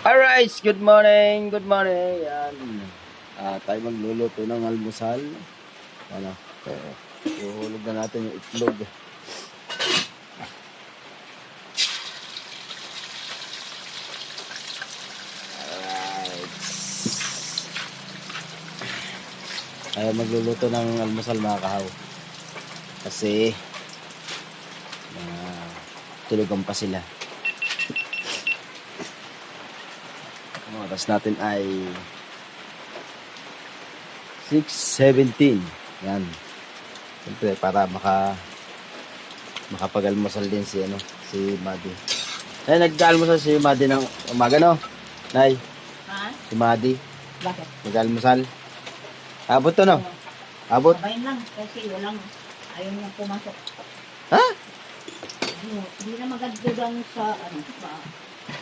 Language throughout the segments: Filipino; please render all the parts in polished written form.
Alright, good morning, good morning. Yan. Tayo magluluto ng almusal. Ano, uhulog na natin yung itlog. Alright. Tayo magluluto ng almusal mga kahaw. Kasi tulugan pa sila. Ang oras natin ay 6:17. Yan. Siyempre para makapag-almusal din si Madi. Ay, nag-almusal si Madi ng umaga, no? Nay, Ha? si Madi, Bakit? nag-almusal. Abot to, no? Abot? Sabayin lang kasi ayaw niyang pumasok. Ha? Hindi na magagdugang sa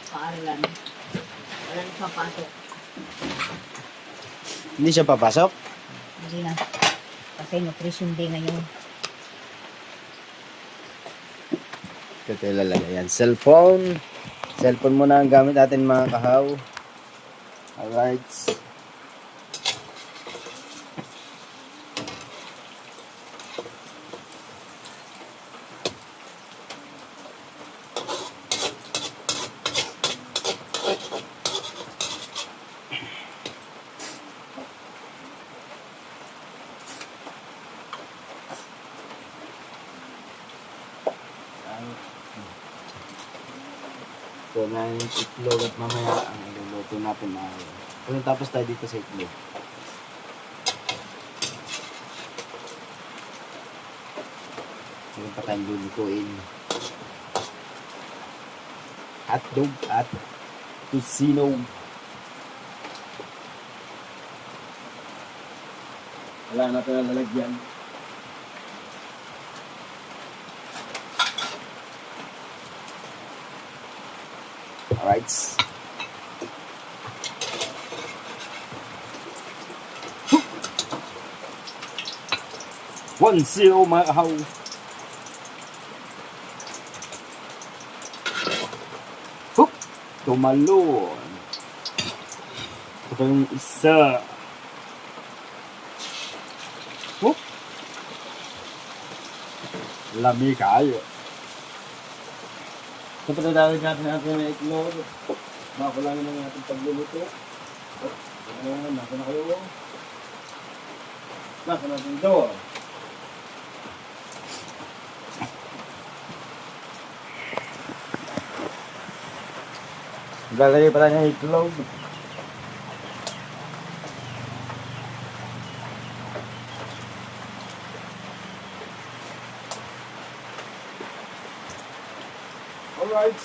paaralan. Walang papasok. Hindi siya papasok? Hindi na. Kasi nutrition day ngayon. Ito tayo lalagay. Yan. Cellphone. Cellphone muna ang gamit natin mga kahaw. Alright. Ito na yung itlog at mamaya ang iluluto natin na kung tapos tayo dito sa itlog. Meron pa tayong lulutuin. Hotdog at tocino. Wala na ito na lalagyan. Alright. 1-0 mga kahaw. Hoop! Tumalon. Ito pa yung isa. Hoop! Lami kayo. Ito pa dadawin natin na itlog. Makulangin na natin pagluluto. Ayan, nasa na kayo. Nasa natin ito. Lalagay pa tayo ng itlog. Alright.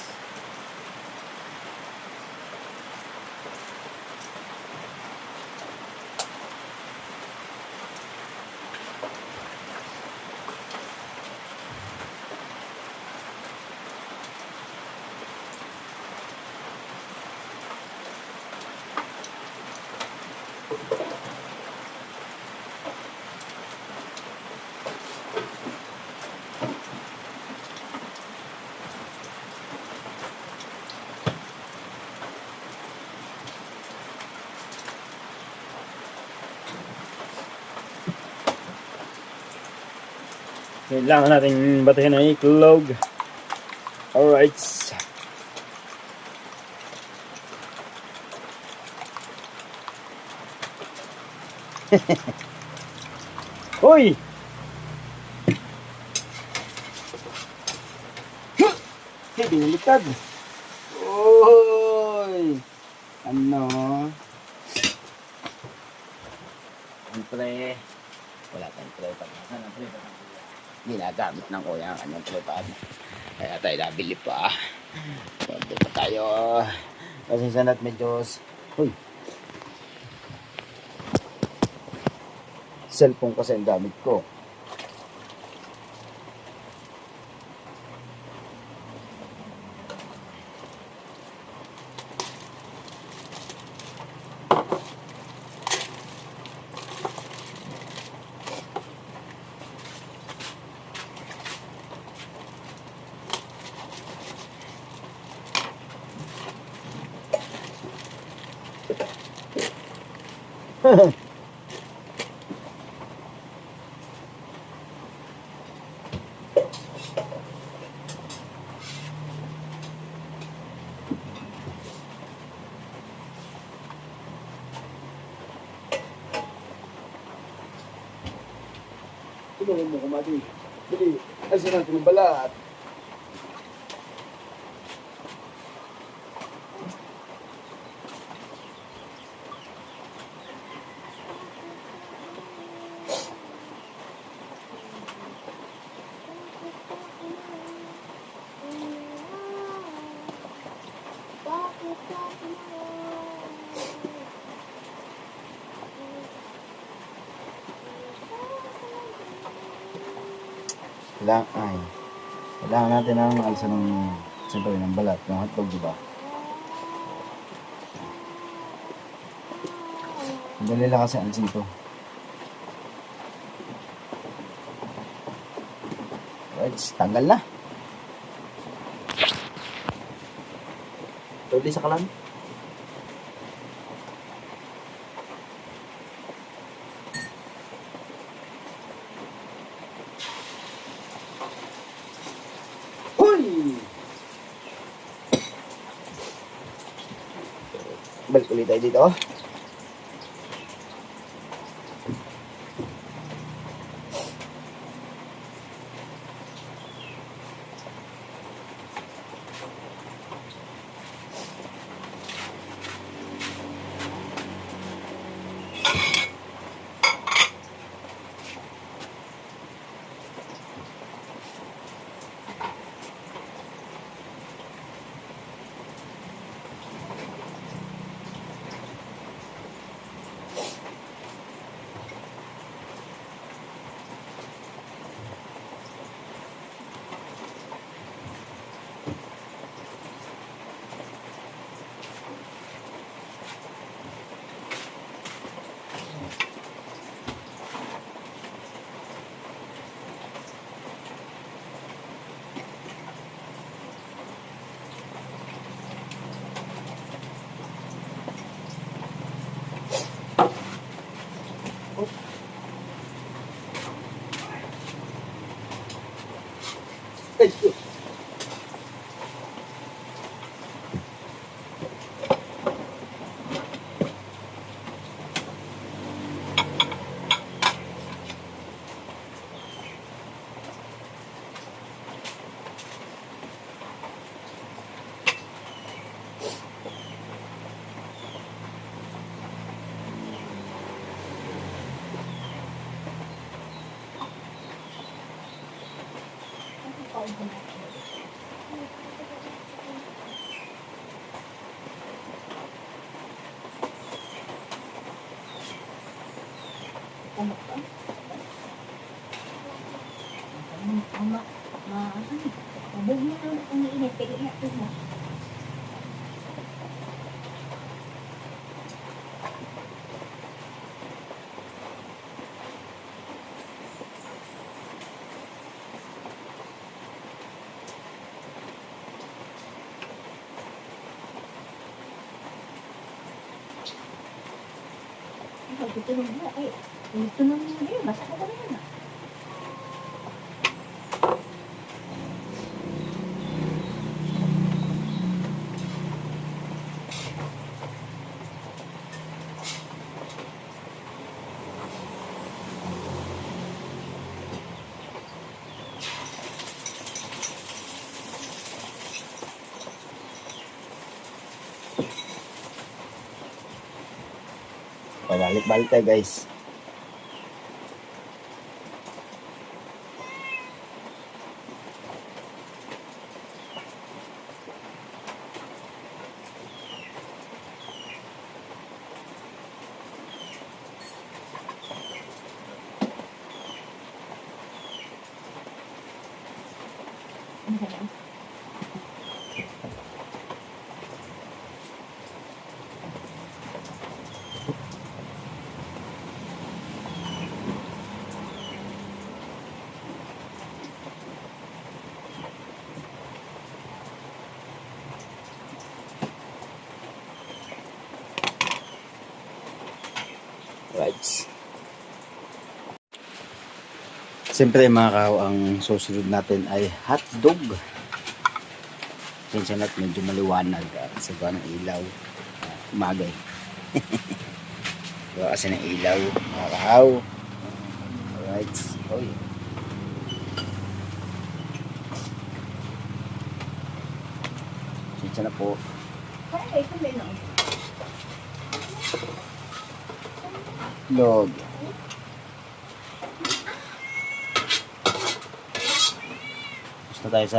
Kailangan natin batahin ng itlog. Alright. Hoy! Biniligtad. Hoy! Ano? Siyempre, wala tayong tripod. Nasaan ang tripod? Ginagamit ng kuya ang kanyang tripod. Kaya tayo nabili pa. Pwede pa tayo. Kasi sanat medyo... Uy! Cellphone kasi ang gamit ko. Tulungan mo ko, Madi. Dali, alisin natin yung balat. Kailangan natin ang alisan ng siyempre ng balat ng hotdog, di ba? Madali lang kasi alisin to. Right, tanggal na. Tuloy sa kalan. Balik ulit tayo dito. Ito nung basa ko ba na? Balik-balik tayo, guys. Alright. Siyempre mga kahaw, ang susunod natin ay hotdog. Pinsan natin medyo maliwanag kasi gawa ng ilaw. Umaga eh. Gawa kasi ng ilaw mga kahaw. Alright. Oy. Pinsan na po. Ay, ito may no. Log. Tapos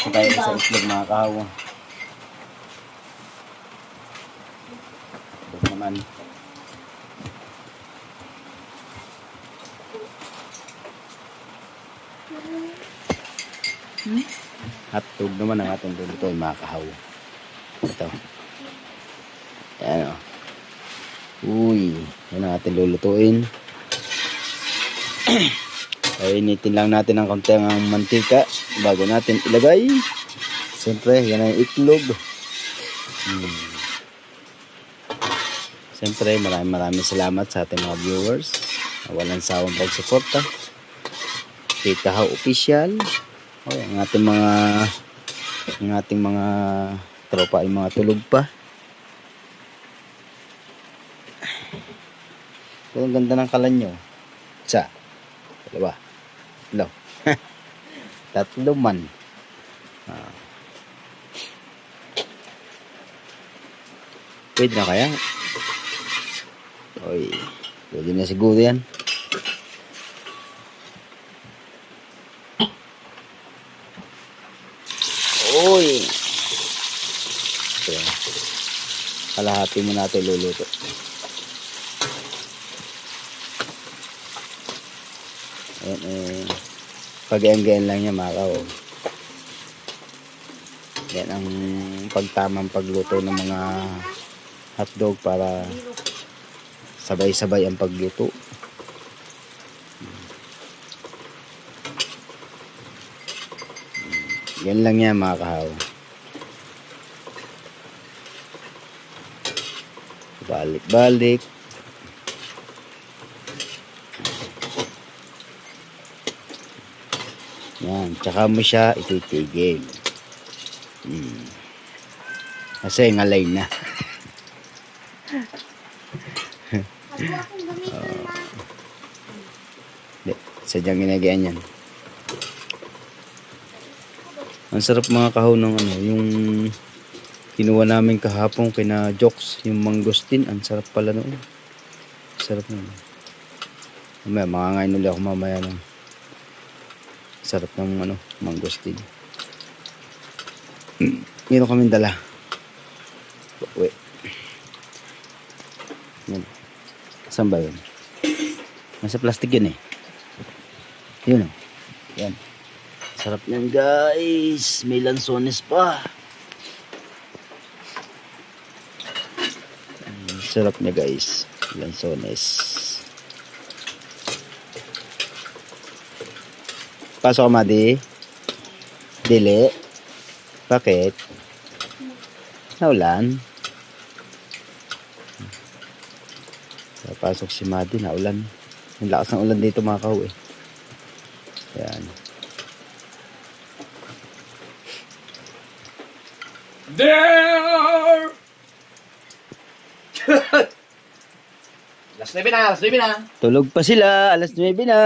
na tayo sa itlog mga kahaw. Ito naman. Hotdog naman ang ating lulutuin mga kahaw. Ito. Ayan o. Uy. Yan ang ating lulutuin. Initin lang natin ng konti ang mantika bago natin ilagay. Siyempre, yan ang itlog. Siyempre, maraming salamat sa ating mga viewers. Walang sawang pagsuporta. Tita How Official. Okay, ang ating mga tropa ay mga tulog pa. Pero ang ganda ng kalan nyo. Isa. Dalawa. Tatlo. Tatlo man. Pwede na kaya? Oy. Pwede na siguro yan. Oy. So, kalahati mo natin luluto. Ayan pag-ianggayan lang niya mga kahaw. Yan ang pagtamang pagluto ng mga hotdog para sabay-sabay ang pagluto. Yan lang yan mga kahaw. Balik-balik. Yan, tsaka mo siya ititigil. Kasi ngalay na. Sadyang ginagayaan yan. Ang sarap mga kahaw ng yung kinuha namin kahapon kina Jokes, yung mangosteen. Ang sarap pala noon. Sarap noon. Mamaya, makangain ulit ako mamaya ng sarap ng mangosteen. Meron kaming dala. Wait. Yan. Saan ba yun? Nasa plastic yun eh. Yun o. Yan. Sarap yan guys. May lansones pa. Sarap niya guys. Lansones. Pasok ka Madi. Dili. Bakit? Naulan. Pasok si Madi. Naulan. Ang lakas ng ulan dito mga kahaw eh. Ayan. There! Alas 9 na, alas 9 na. Tulog pa sila. Alas 9 na.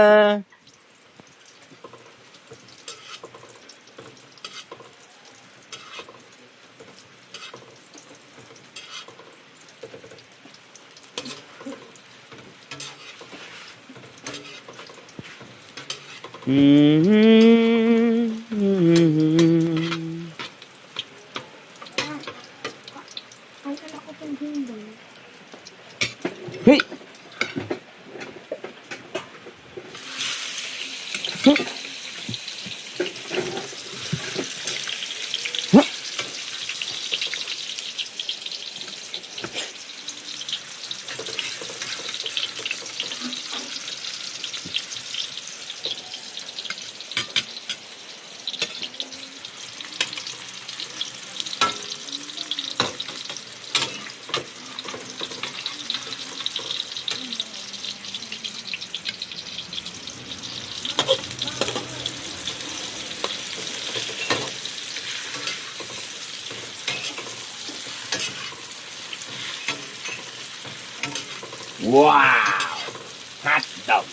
Hey! Wow! Hot dog!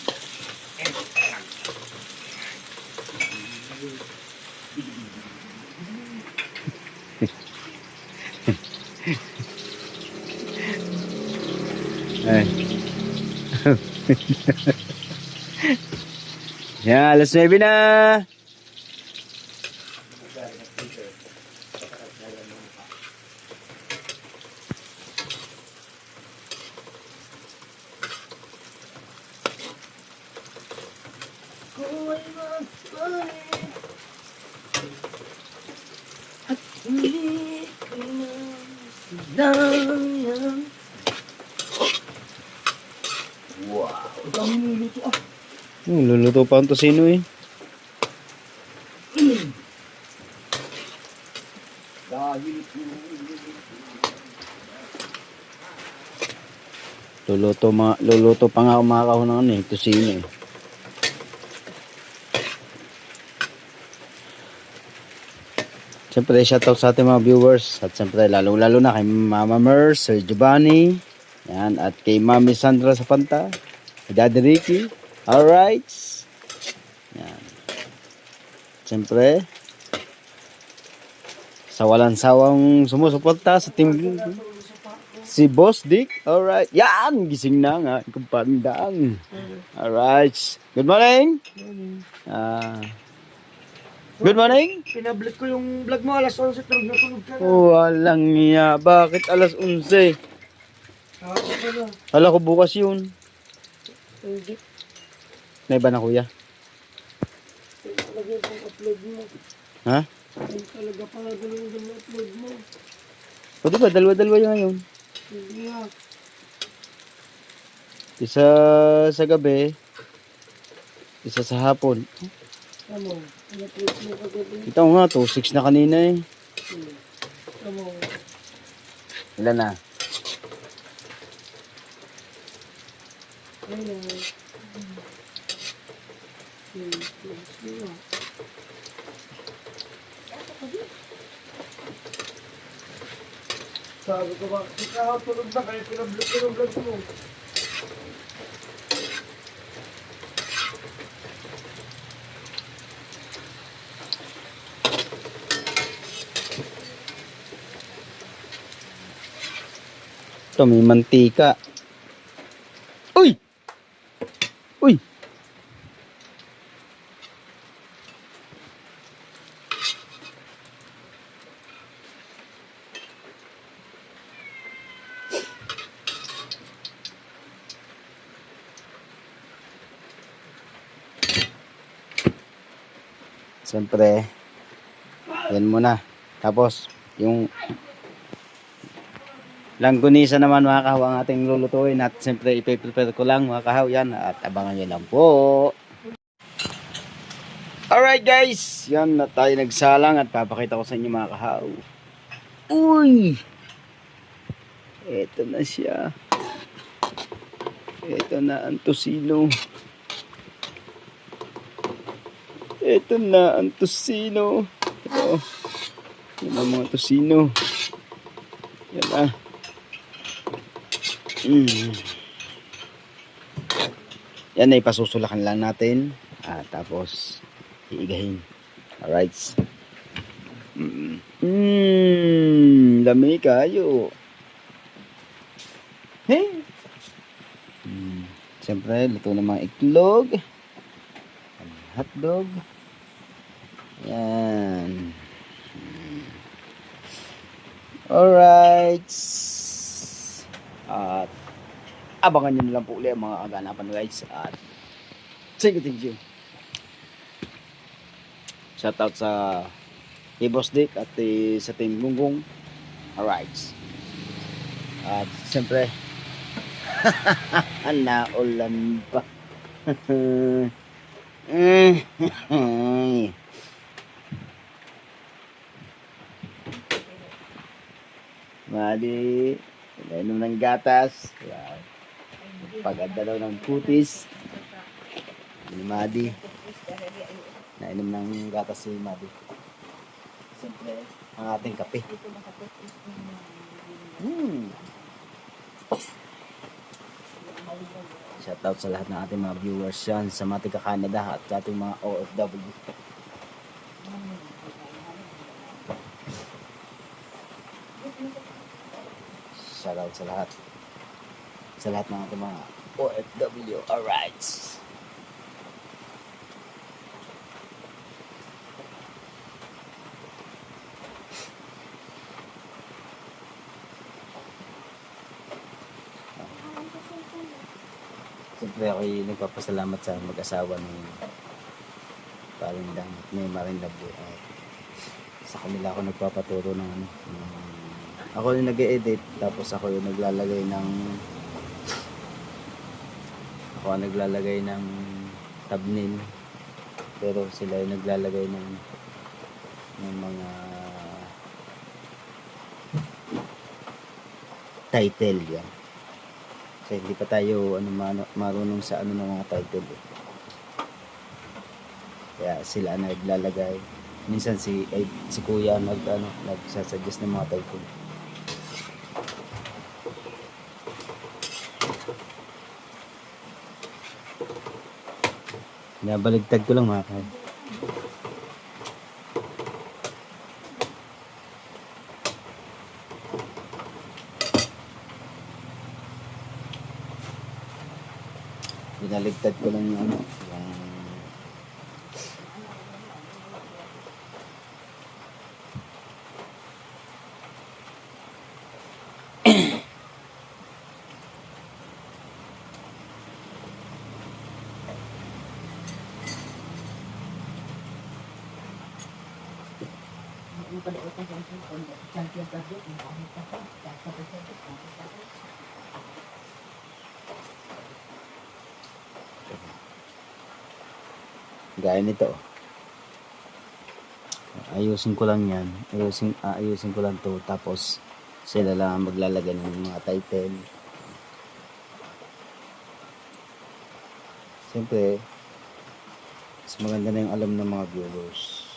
Ay. Yan, alas 9 na! Wow! Ito ang niluluto ah. Luluto pa ang tosino eh. Dahil Luluto pa nga umakaw ng ano eh, tosino eh. Siyempre, shoutout sa ating mga viewers. At siyempre, lalo na kay Mama Mer, Sir Giovanni. Yan, at kay Mami Sandra Sapanta. Kay Daddy Ricky. Alright. Yan. Siyempre, sa walang sawang sumusuporta sa team si Boss Dick. Alright. Yan, gising na nga. Kumpandang. Alright. Good morning. Good morning. pinablik ko yung vlog mo, alas 11, tulog na tulog ka na. Walang iya. Bakit alas 11? Ako ka na. Hala ko bukas yun. Hindi. May ba na kuya? Ito talaga yung upload mo. Ha? Ito talaga pala yung upload mo. O diba, dalawa-dalawa yun ngayon. Hindi nga. Isa sa gabi. Isa sa hapon. Ano? In-upload mo kagabi. Ito nga, 2:06 na kanina eh. Ano? Ilan na? Ano? Sabi ko ba, ikaw tulog na kayo, pinablik ko yung vlog mo. Ito, may mantika. Uy! Uy! Siyempre, yan muna. Tapos, yung langgunisa naman mga kahaw ang ating lulutuin at siyempre ipe-prepare ko lang mga kahaw yan at abangan nyo lang po. Alright guys, yan na tayo nagsalang at papakita ko sa inyo mga kahaw. Uy! Eto na siya. Eto na ang tosino. Eto na ang tosino. Ito. Yan ang mga tosino. Yan na. Yan ay pasusulakan lang natin. Tapos iigahin. Alright. Lami kayo. Hey. Siyempre, luto ng mga itlog. Hotdog. Yan. Alright. At abangan nyo na lang po ulit ang mga kaganapan guys. At thank you. Shoutout sa kay Boss Dick at sa Team Gunggong. Alright. At siyempre naulan pa. Mali, nainom ng gatas. Wow. Paganda daw ng kutis. Ni Madi. Nainom ng gatas si Madi. Siyempre, ang ating kape. shoutout sa lahat ng ating mga viewers yan sa mga taga Canada at sa ating mga OFW. Shoutout sa lahat. Sa lahat ng ating mga OFW. Alright. Siyempre ako nagpapasalamat sa mag-asawa ni Parindang at ni Marindang. Sa kanila ako nagpapaturo ng ako yung nag-e-edit, tapos ako yung naglalagay ng thumbnail, pero sila yung naglalagay ng mga title yan. Kasi hindi pa tayo marunong sa ng mga title eh. Kaya sila naglalagay. Minsan si Kuya nagsasuggest ng mga title. Nabaligtad ko lang mga kaya. Binaligtad ko lang yung Yung paliutan sa champion ka doon, yung kahit ako, gaya nito. Ayusin ko lang yan. Ayusin ko lang to. Tapos sila lang ang maglalagay ng mga title. Siyempre, mas maganda na yung alam ng mga viewers.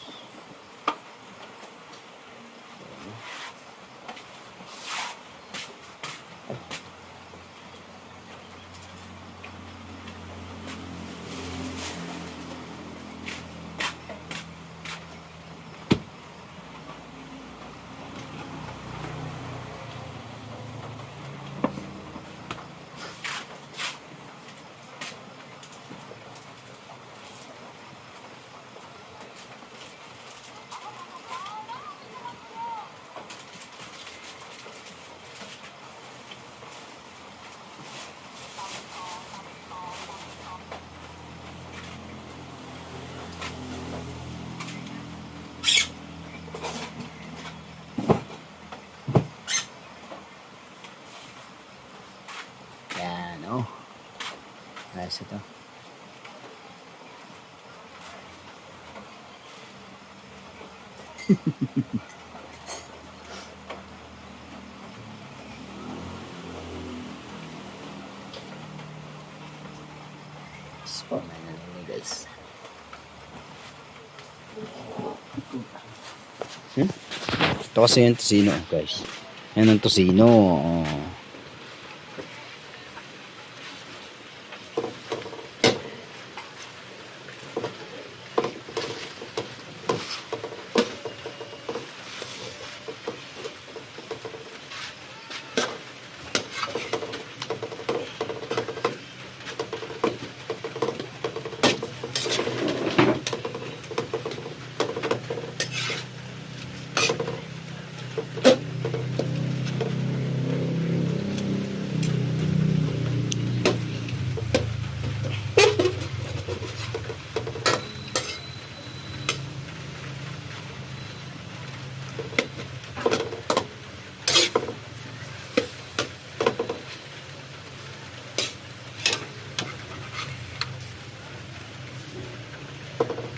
Yan, oh. Ayos ito. Spawn na yun guys. Ito kasi yung tosino guys. Yan ang tosino. Oh.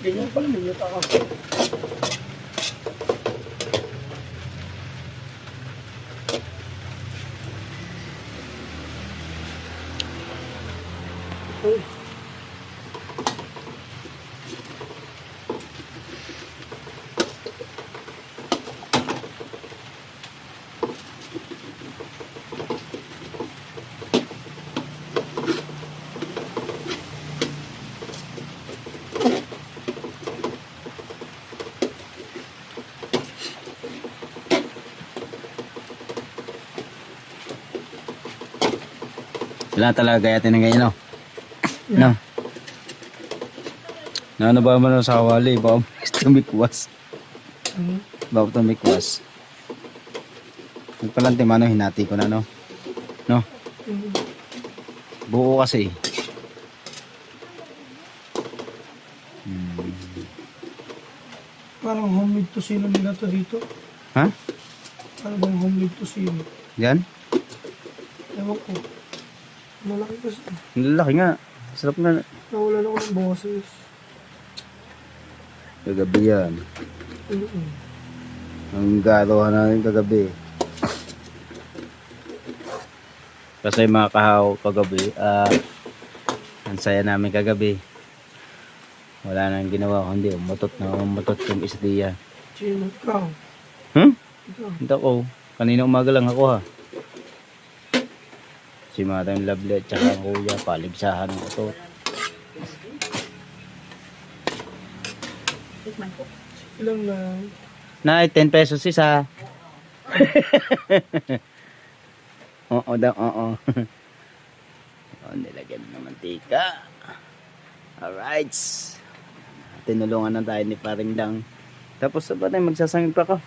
Ganyan pala, minute ako. Uy. Wala talaga gayatin ng ganyan, no? No? Ano ba mo sa kawali? Baka tumikwas. Baka tumikwas. Nagpalante mano, hinati ko na, no? No? Buo kasi. Parang homemade tosino nila to dito. Ha? Parang bang homemade tosino. Yan? Ewan ko. Malaki kasi. Ang lalaki nga. Sarap nga. Nawalan ako ng boses. Kagabi yan. Ang garohan namin kagabi. Kasi mga kahaw kagabi, ang saya namin kagabi. Wala nang ginawa kundi umutot yung isdiya. Sino ka? Ikaw. Hindi ako. Kanina umaga lang ako ha. Si Madam Lovely at saka ang kuya, paligsahan ng utot. Tikman ko. Ilang lang. Na, 10 pesos isa. Oo daw, oo. Nilagyan ng mantika. Alright. Tinulungan na tayo ni Paring Dang. Tapos sa batay, magsasangid pa ka.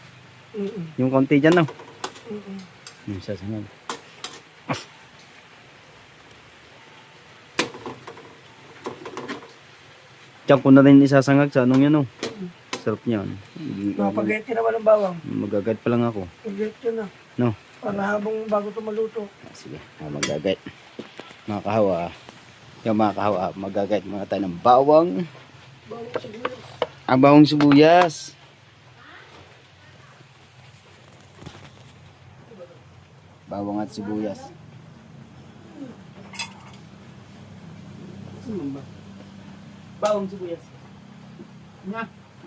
Yung konti dyan, no? Yung sasangid. Diyan ko na rin isasangag sa anong yan, no? Sarap niyan. Napag-get na walang bawang. Magagad pa lang ako. Pag-get na. No? Para habang bago ito maluto. Sige, magagad. Mga kahawa. Yung mga kahawa, magagad mga tayo ng bawang. Bawang sibuyas. Ang bawang sibuyas. Bawang at sibuyas. Bawang sibuyas. Nga.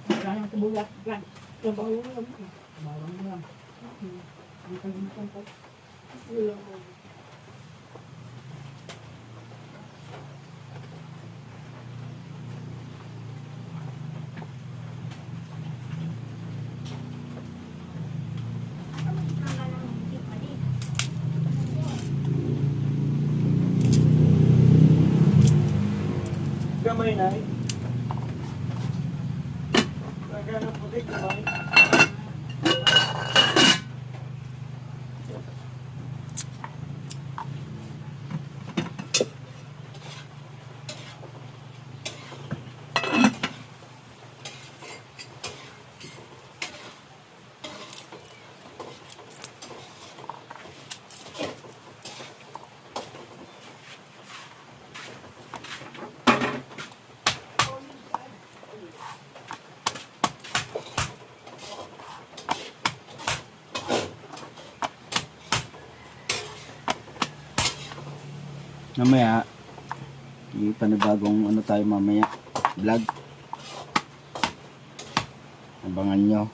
Wala nang tubulak. Yan. Yung bawang lang. Bawang mo lang. Ang kalimutan ko. Wala ko. Gamay na eh. Lagyan ng puti, gamay. Mamaya, may panibagong ano tayo mamaya, vlog. Abangan nyo.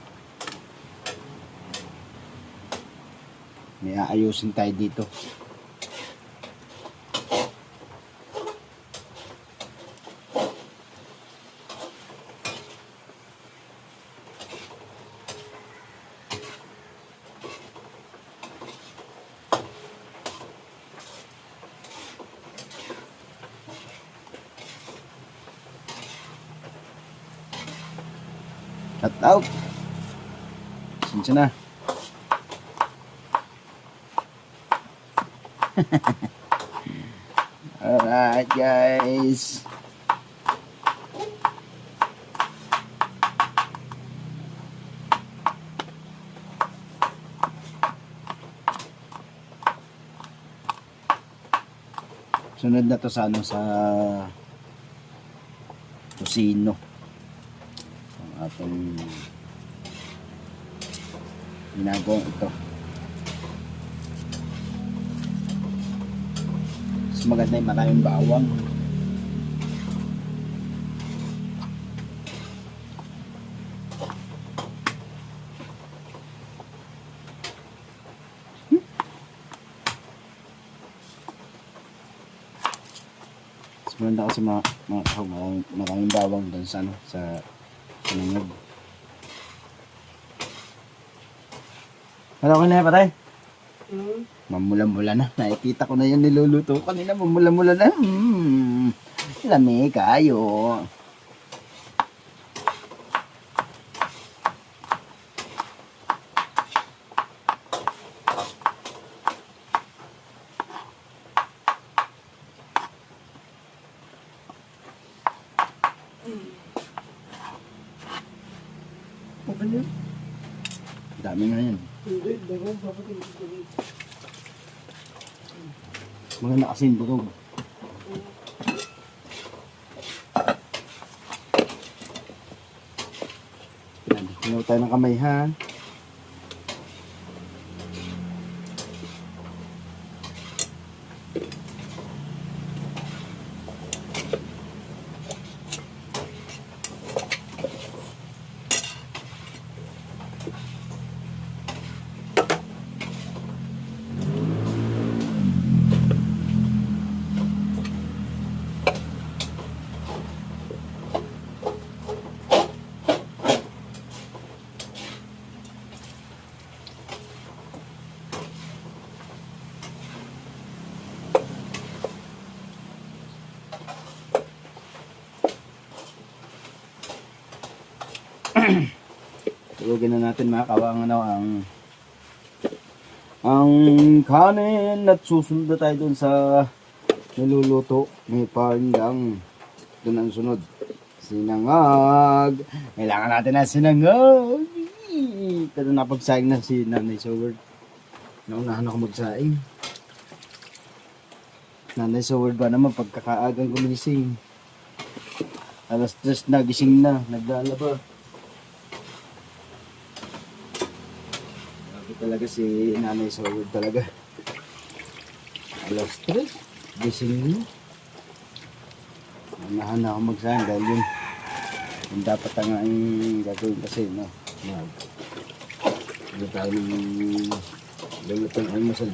May aayusin tayo dito. Cut out. Sinsya na. Alright guys. Sunod na to sa ano, sa tosino. Ang ating ginagawang ito. Mas maganda yung maraming bawang. Mas maganda kasi mga maraming bawang doon sa ano, sa nangag. Ano ko na patay? Mamula-mula na. Nakikita ko na yung niluluto ko kanina. Mamula-mula na. Lami kayo. Okay na. Dami nga yan. Hindi, dagang dapat yung Mga nakasin butog. Yan. Hinaw tayo ng kamay ha. Tulugin na natin mga kawang ang kanin at susunod na tayo dun sa niluluto ni Parindang. Dun ang sunod. Sinangag. Kailangan natin na sinangag. Pero napagsaing na si Nanay Soward. Naunahan ako magsaing. Nanay Soward ba naman pagkakaagang gumising. Alas 3 na gising na. Naglalaba. Talaga si Nanay Soward talaga. Alas 3, gising niya. Unahan na ako magsayang dahil yung dapat nga yung gagawin kasi, no? Ano tayo ng lulut ng almusal.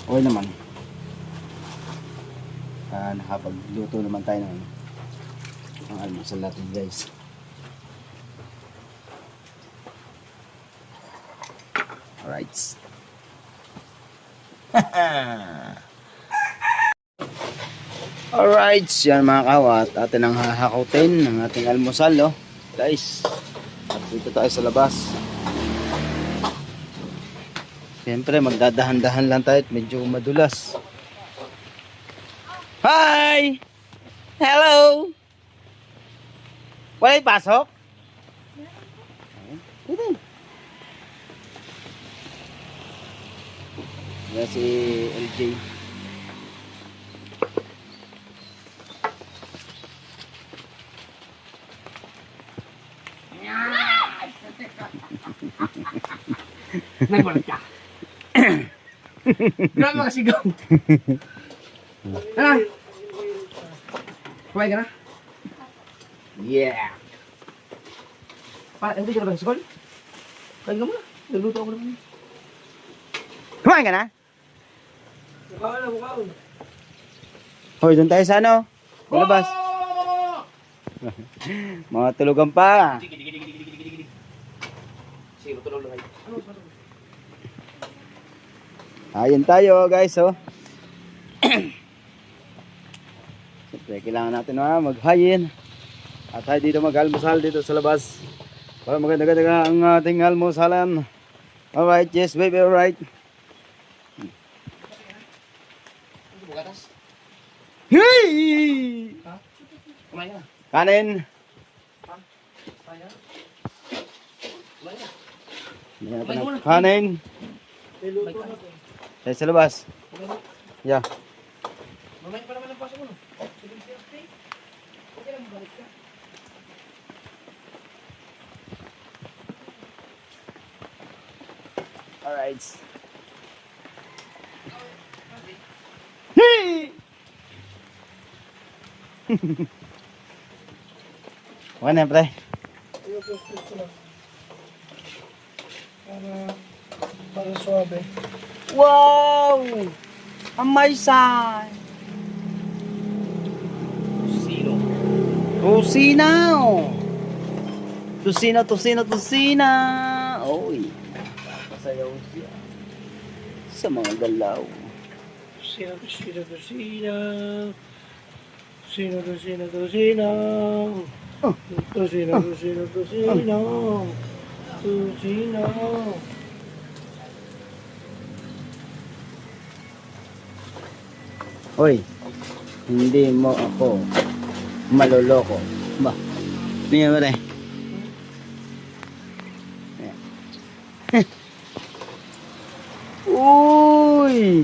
Okay naman. Nakapagluto naman tayo ng almusal natin, guys. Alright. Alright, yan mga kawat. Atin ang hahakutin ng ating almusal, no? Guys, at dito tayo sa labas. Siyempre, magdadahan-dahan lang tayo at medyo madulas. Hi! Hello! Wala'y pasok? Dito. Yan si LJ. Nagbalat ka. Grabe mga sigaw. Ano? Kumain ka na? Yeah! Hindi ka na ba sa school? Kain ka muna. Nagluto ako naman. Kumain ka na? Mukhaon na, mukhaon. Hoy, doon tayo sa ano? Sa labas. Mga tulugan pa. Sige, tulog lang kayo. Ayan tayo guys, oh. Siyempre, kailangan natin maghayin. At tayo dito mag-almusal dito sa labas. Para maganda-ganda ang ating almusalan. Alright, yes baby, alright. Bukatas? Hey! Ha? Kumain ka na? Kanin. Kumain ka na? Kumain ka na? Bigyan natin ng kanin. Niluto na to. Tayo sa labas. Okay na? Yeah. Mamaya pa naman ang pasok mo, no? Okay lang, balik ka. Alright. Hey! Okay na, pre. Ayaw, plastic ko lang. Para suabe. Wow! Amazing! Sino? Tusina! Tusina, tusina, tusina! Oy! Sumasayaw siya. Sa mga galaw. Sino to, sino to, sino? Sino to, sino to, sino? To, sino to, sino to, sino? To, sino? Hoy, hindi mo ako maloloko. Ba? Tingnan mo rin. Uy!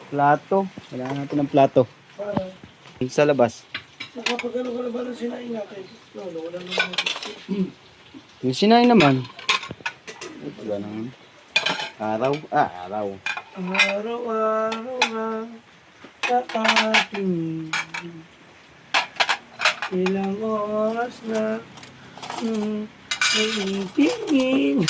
Plato. Kailangan natin ng plato. Para, Sa labas. nakapagano ka na ba ng sinain natin? No, wala naman. Yung sinain naman. Ito ba ng araw? Araw. Araw-araw na sa ating ilang oras na naitingin.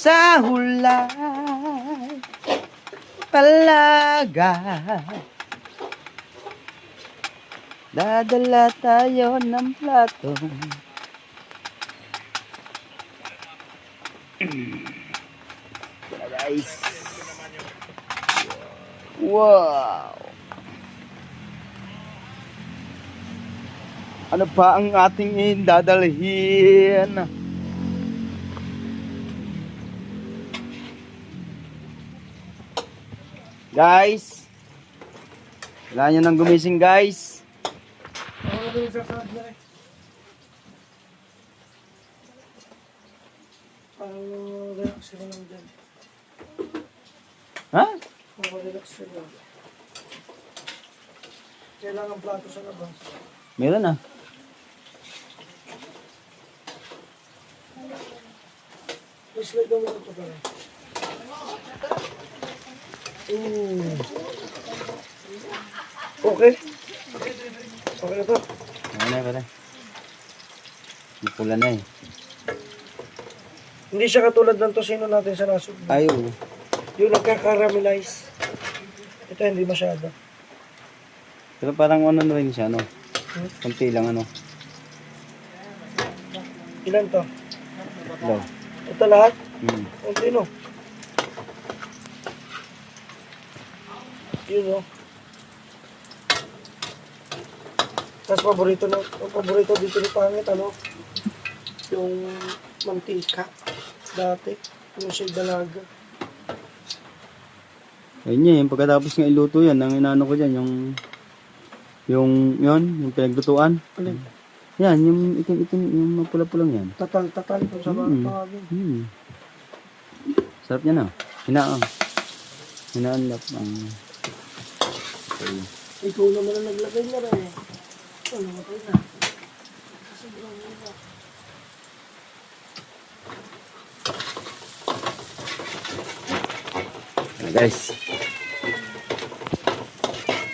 Sa hulay palaga dadala tayo ng plato. Guys, wow, ano pa ang ating dadalhin? Guys, kailangan nyo nang gumising, guys. Ano ba yung sasad na rin? Parang relax sila lang dyan. Ha? Parang relax sila. Kailangan plato sa labas. Meron ah. Please let them know ito pa rin. Okay. Okay na to. Ano na pare? Pula na eh. Hindi siya katulad ng tosino natin sa nasog. Ay, oo. Yung nagka-caramelize. Ito hindi masyado. Pero parang ano na rin siya, no? Kunti lang, ano? Ilan to? Hello. Ito lahat? Hmm. Kunti no? Yun no? Tapos paborito dito ni Pangit, ano? Yung mantika. Dati. Yung siya dalaga. Ayun niya, yung pagkatapos nga iluto yan, ang inaano ko dyan, yung pinaglutuan. Alin? Yan, yung itim-itim, yung mapula-pulang yan. Tatal kung sa mga tawagin. Sarap niya na. Hinaanlap ang... Okay. Ikaw naman ang naglagay na rin. Ito, namatay na. Guys.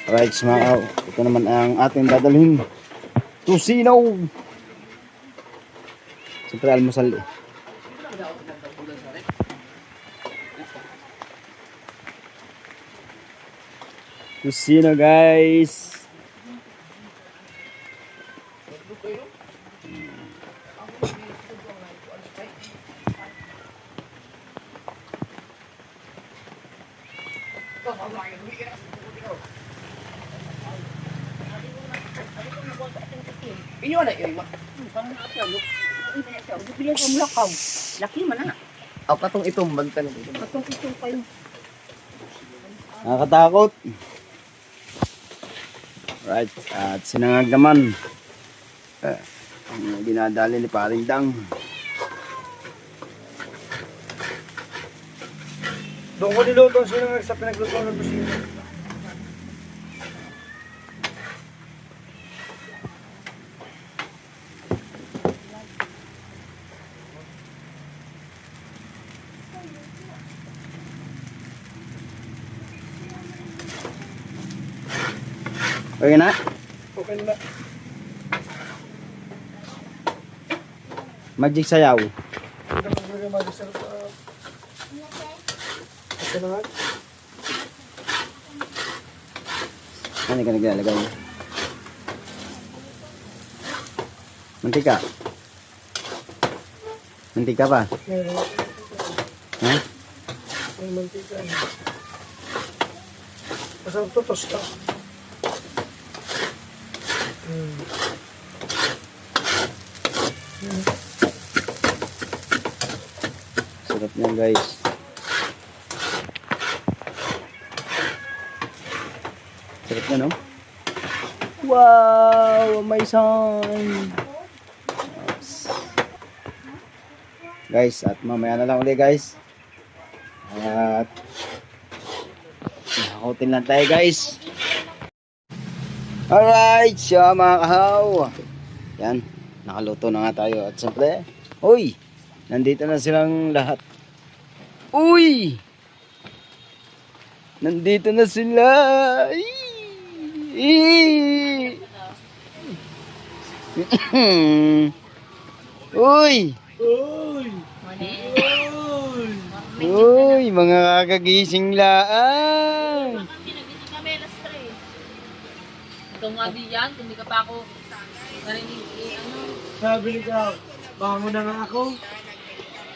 Alright, mga ito naman ang ating dadalhin. Tusinaw! Siyempre almusal eh. Tusinaw guys! Inyo na yun. Parang nakapyaw. Bibili ko mulakaw. Laki man na. Ako katong itong banta na dito. Atong itong kayo. Nakakatakot. Right, at sinangag naman. Ang dinadali ni Paring Dang. Doon ko niluto ang sinangag sa pinagluto ng tusino. Okay na? Okay na. Magic sayaw. Ito sarap. Ito na nga. Ano ka naglalagay? Mantika. Mantika pa. Meron. Ha? May mantika. Masarap to, tosta. Sarap niyan guys. Sarap na no? Wow! May son! Guys, at mamaya na lang ulit guys. At nakakutin lang tayo guys. Alright, siya mga kahaw. Yan, nakaluto na nga tayo. At siyempre, uy! Nandito na silang lahat. Uy! Nandito na sila! Uy! Uy! Uy! Mga kakagising laan! Nagising kami, alas 3. Ikaw nga di yan, kung di ka pa ako narinig, Sabi ni Kao, bangon na nga ako.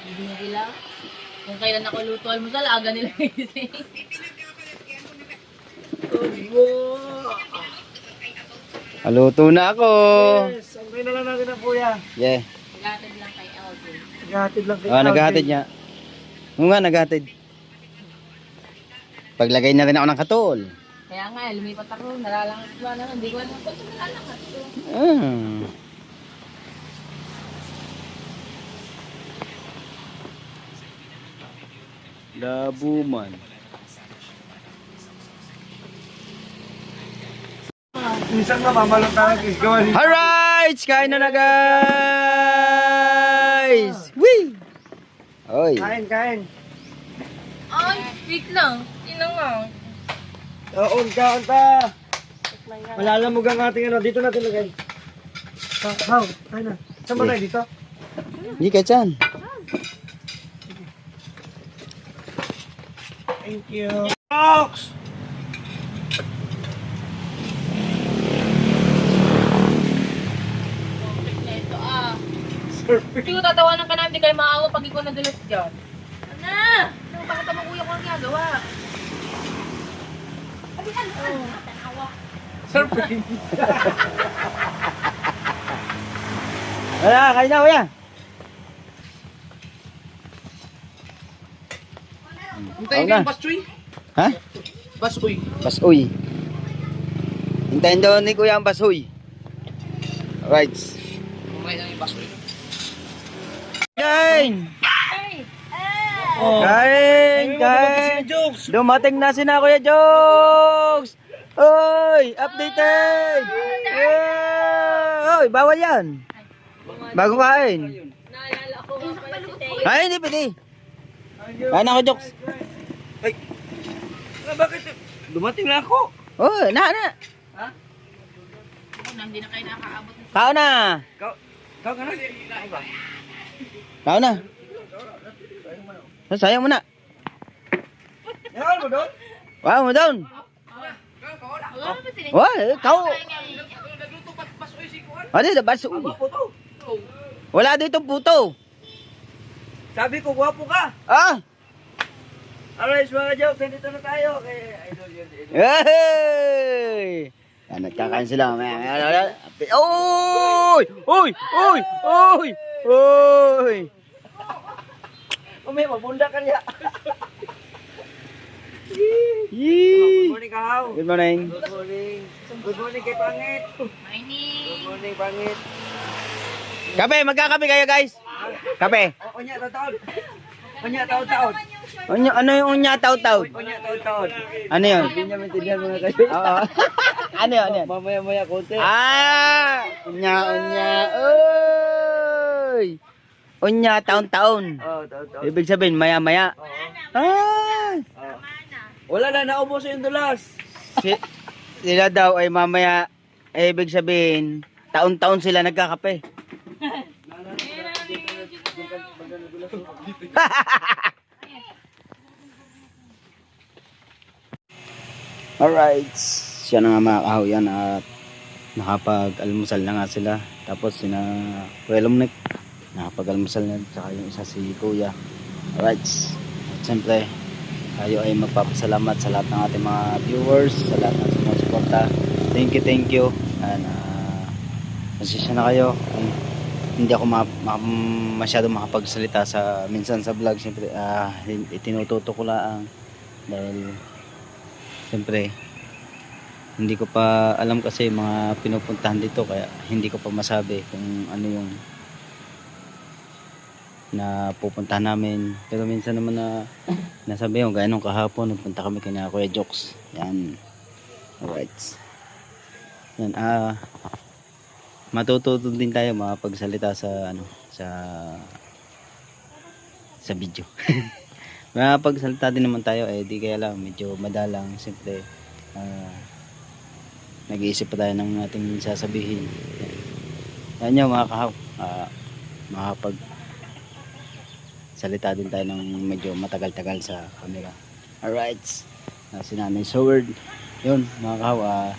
hindi na sila. Kung kailan ako luto almusal, aga nila gising. Haluto na ako! Yes, ang na lang natin ang kuya. Yeah. Gatid lang kay Alvin. Naghahatid lang kayo. Naghahatid niya. Oo nga, naghahatid. Paglagay na rin ako ng katol. Kaya nga, lumipat ako, nalalangat ko na, hindi ko alam kung nalalangat ko. Ah. Labuman. Minsan nga, mamalong tayo. Gawin. Alright! Kain na guys! Wee! Oy. Kain, kain. Ay, wait lang. Ina nga. Oo, unta. Malalamog ang ating ano. Dito natin lagay. How? Kain na. Saan ba tayo dito? Hindi ka dyan. Thank you. Fox! Perfect na ito Hindi ko tatawanan ka na, hindi kayo maawa pag ikaw nadulas dyan. Ana! Bakit ang kuya ko ang ginagawa? Sabi ka na. Tanawa. Surprise! Wala, kain na kuya. Hintayin na. yung basoy. Ha? Basoy. Basoy. Hintayin daw ni kuya ang basoy. Alright. Kumay na yung basoy. Kain! Ay! Kain! Kain! Jokes! Dumating na si na Kuya Jokes! Oy! Updated! Oy! Bawal yan! Bago kain! Naalala ko nga pala si Teo. Ay, hindi pwede! Kain ako, Jokes! Bakit? Dumating na ako. Oh, na! Hindi na kayo nakaabot. Kao na! Kau ka na? Kao na! Sayang mo na! Yan mo doon? Wow, mo doon! Wala ba sila? Wow, kao! Nagluto pa basoy si Kuan. Ano yung basoy? Puto. Wala dito puto! Sabi ko, gwapo ka. Ah! Alright, mga jokes, nandito na tayo. Kay Idol yun. Hey! Yan, nagkakain sila. Oy! Oy! Oy! Oy! Oy! May mabunda ka niya. Yee! Good morning, Kahaw. Good morning. Good morning. Good morning kay Pangit. Mining. Good morning, Pangit. Kape, magkakape kayo guys. Kape. Onya, taon-taon. Onya, taon-taon. Ano yung unya taw-taw? Onya, taon-taon. Ano yun? Hindi niya maintindihan mga kayo. Oo. Ano yun? Ano yun? Mamaya-maya konti. Unya. Oy! Unya taon-taon. Oh, taon-taon. Ibig sabihin, maya-maya. Ah! Wala na, naubos yung dulas. Sila daw ay mamaya, ibig sabihin, taon-taon sila nagkakape. Alright, siya na nga mga kahoyan at nakapag-almusal na nga sila. Tapos sina Kuya Lumnik, nakapag-almusal na, tsaka yung isa si Kuya. Alright, at siyempre tayo ay magpapasalamat sa lahat ng ating mga viewers, sa lahat ng sumusuporta. Thank you. And pasensya na kayo kung hindi ako masyado makapagsalita sa minsan sa vlog. Siyempre itinututo ko lang dahil siyempre hindi ko pa alam kasi mga pinupuntahan dito, kaya hindi ko pa masabi kung ano yung na pupuntahan namin. Pero minsan naman na nasabi yung gaya nung kahapon nagpunta kami kina Kuya Jokes. Yan. Alright. Yan. Matututo din tayo makapagsalita sa ano sa video. Makapagsalita din naman tayo di kaya lang medyo madalang. Siyempre nag-iisip pa tayo ng ating sasabihin. Yan yung mga kahaw. Makapag salita din tayo ng medyo matagal-tagal sa camera. Alright. Si Nanay Soward. Yun mga kahaw.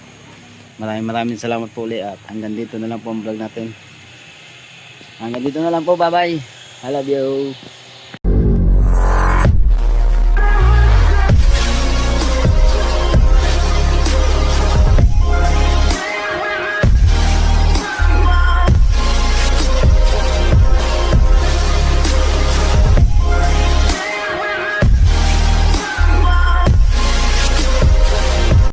Maraming salamat po ulit at hanggang dito na lang po ang vlog natin. Hanggang dito na lang po. Bye bye. I love you.